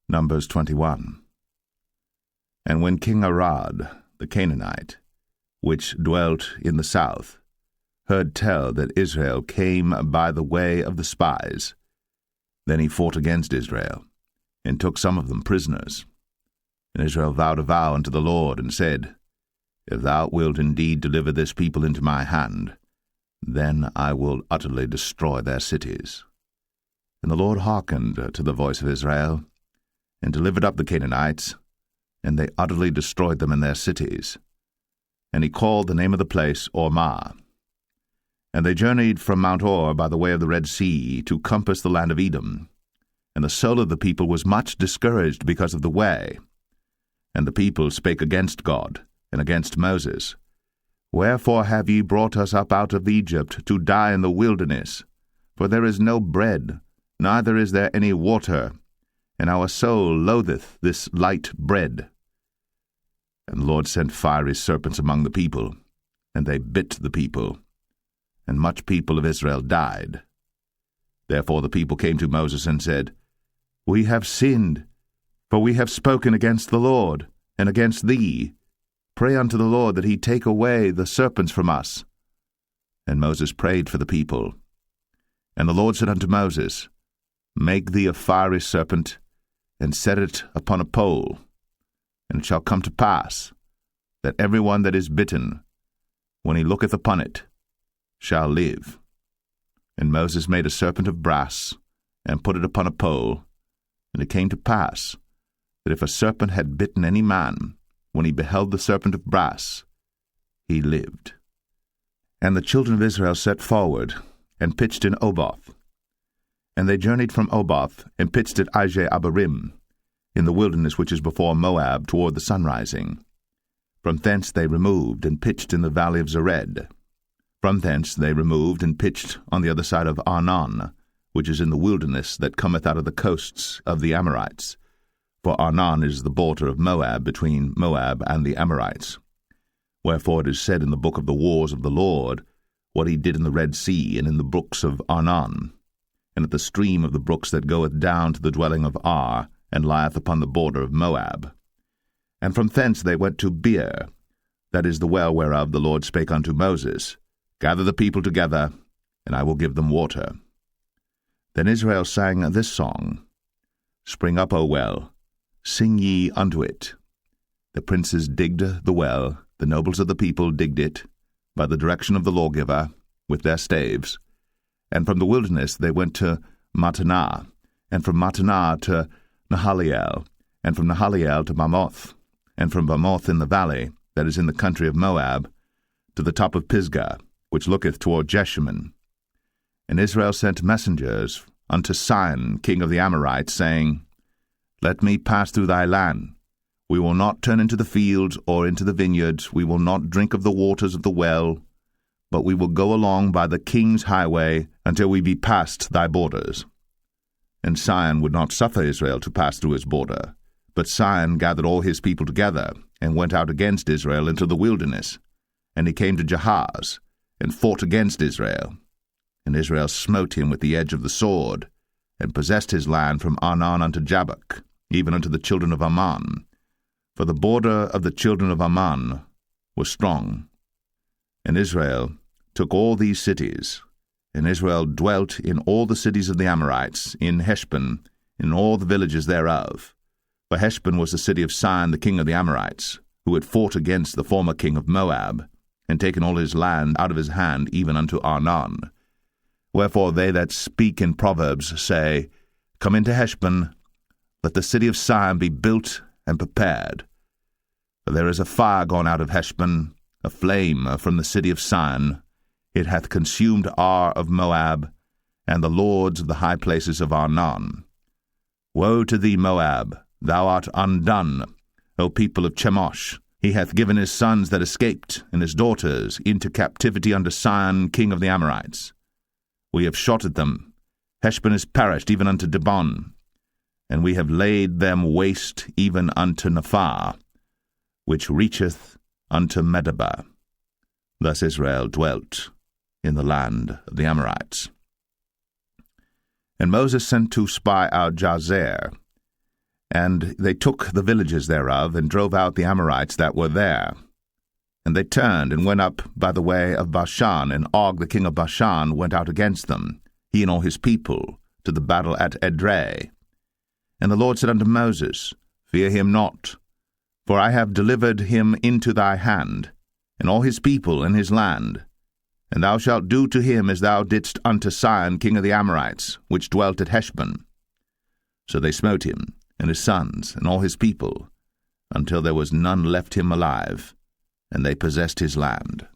Numbers 21. And when King Arad, the Canaanite, which dwelt in the south, heard tell that Israel came by the way of the spies, then he fought against Israel, and took some of them prisoners. And Israel vowed a vow unto the Lord, and said, If thou wilt indeed deliver this people into my hand, then I will utterly destroy their cities. And the Lord hearkened to the voice of Israel, and delivered up the Canaanites, and they utterly destroyed them in their cities. And he called the name of the place Ormah. And they journeyed from Mount Or by the way of the Red Sea to compass the land of Edom. And the soul of the people was much discouraged because of the way. And the people spake against God, and against Moses. Wherefore have ye brought us up out of Egypt to die in the wilderness? For there is no bread, neither is there any water, and our soul loatheth this light bread. And the Lord sent fiery serpents among the people, and they bit the people, and much people of Israel died. Therefore the people came to Moses and said, We have sinned, for we have spoken against the Lord, and against thee. Pray unto the Lord that he take away the serpents from us. And Moses prayed for the people. And the Lord said unto Moses, Make thee a fiery serpent, and set it upon a pole. And it shall come to pass, that every one that is bitten, when he looketh upon it, shall live. And Moses made a serpent of brass, and put it upon a pole. And it came to pass, that if a serpent had bitten any man, when he beheld the serpent of brass, he lived. And the children of Israel set forward, and pitched in Oboth. And they journeyed from Oboth, and pitched at Abarim, in the wilderness which is before Moab, toward the sunrising. From thence they removed, and pitched in the valley of Zered. From thence they removed, and pitched on the other side of Arnon, which is in the wilderness that cometh out of the coasts of the Amorites. For Arnon is the border of Moab, between Moab and the Amorites. Wherefore it is said in the book of the wars of the Lord, what he did in the Red Sea, and in the brooks of Arnon, and at the stream of the brooks that goeth down to the dwelling of Ar, and lieth upon the border of Moab. And from thence they went to Beer, that is the well whereof the Lord spake unto Moses, Gather the people together, and I will give them water. Then Israel sang this song, Spring up, O well, sing ye unto it. The princes digged the well, the nobles of the people digged it, by the direction of the lawgiver, with their staves. And from the wilderness they went to Mattanah, and from Mattanah to Nahaliel, and from Nahaliel to Bamoth, and from Bamoth in the valley, that is in the country of Moab, to the top of Pisgah, which looketh toward Jeshimon. And Israel sent messengers unto Sihon, king of the Amorites, saying, Let me pass through thy land. We will not turn into the fields or into the vineyards, we will not drink of the waters of the well, but we will go along by the king's highway until we be past thy borders. And Sihon would not suffer Israel to pass through his border. But Sihon gathered all his people together, and went out against Israel into the wilderness. And he came to Jahaz, and fought against Israel. And Israel smote him with the edge of the sword, and possessed his land from Arnon unto Jabbok, even unto the children of Ammon. For the border of the children of Ammon was strong. And Israel took all these cities, and Israel dwelt in all the cities of the Amorites, in Heshbon, in all the villages thereof. For Heshbon was the city of Sihon the king of the Amorites, who had fought against the former king of Moab, and taken all his land out of his hand, even unto Arnon. Wherefore they that speak in Proverbs say, Come into Heshbon, let the city of Sihon be built and prepared. For there is a fire gone out of Heshbon, a flame from the city of Sihon. It hath consumed Ar of Moab, and the lords of the high places of Arnon. Woe to thee, Moab! Thou art undone, O people of Chemosh! He hath given his sons that escaped, and his daughters, into captivity under Sihon, king of the Amorites. We have shot at them. Heshbon is perished, even unto Dibon. And we have laid them waste, even unto Nephah, which reacheth unto Medeba. Thus Israel dwelt in the land of the Amorites. And Moses sent to spy out Jazer. And they took the villages thereof, and drove out the Amorites that were there. And they turned, and went up by the way of Bashan, and Og the king of Bashan went out against them, he and all his people, to the battle at Edrei. And the Lord said unto Moses, Fear him not, for I have delivered him into thy hand, and all his people and his land. And thou shalt do to him as thou didst unto Sihon king of the Amorites, which dwelt at Heshbon. So they smote him, and his sons, and all his people, until there was none left him alive, and they possessed his land.